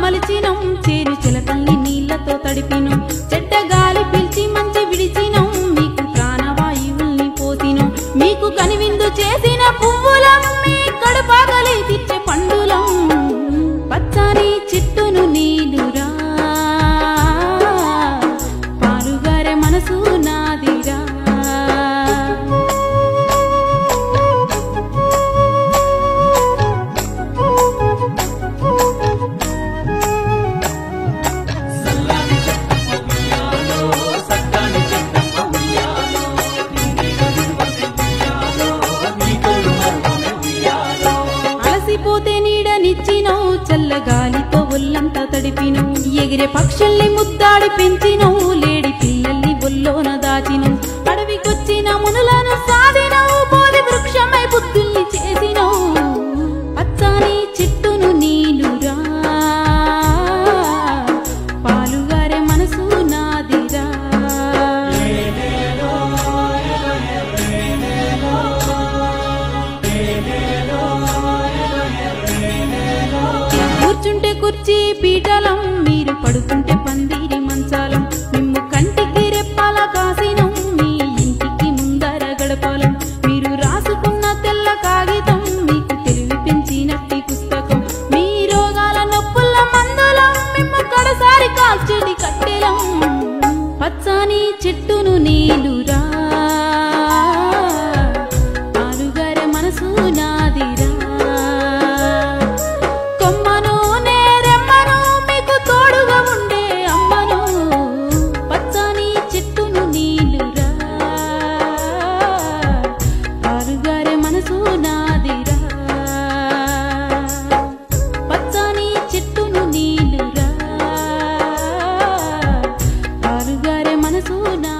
మలిచినం చేరు చిలకల్ని నీళ్లతో తడిపినం చెడ్డ గాలి పిలిచి మంచి విడిచినం మీకు ప్రాణవాయువుల్ని పోసినం మీకు కనివిందు చేసిన పువ్వులం మీ కడుపాగలి తీర్చే పండులం పచ్చని చిట్టును నీలురా పాలుగారే మనసు నాదిరా అలసిపోతే నీడనిచ్చినవు చల్లగాలితో ఒళ్ళంతా తడిపినవు ఎగిరే పక్షుల్ని ముద్దాడి పెంచినవు లేడి పిల్లల్ని ఒల్లోన దాచినవు అడవికొచ్చిన మునులను సాధినవు బోధి వృక్షమై బుద్ధుల్ని చేసినవు పచ్చని చెట్టును నీలురా పాలుగారే మనసు నాదిరా కూర్చుంటే కుర్చీ పీఠలం మీరు పడుకుంటే పందిరి మంచాలం మిమ్ము కంటికి రెప్పాల కాసినం మీ ఇంటికి ముందర గడపాలం మీరు రాసుకున్న తెల్ల కాగితం మీకు తెలివి పెంచినట్టి పుస్తకం మీ రోగాల నొప్పుల మందులం మిమ్ము కడసారి కాల్చెడి కట్టెలం పచ్చని చెట్టును నీలురా పాలుగారే మనసు నాదిరా కొమ్మను నేరెమ్మను మీకు తోడుగా ఉండే అమ్మను పచ్చని చెట్టును నీలురా పాలుగారే మనసు నాదిరా పచ్చని చెట్టును నీలురా పాలుగారే మనసు నా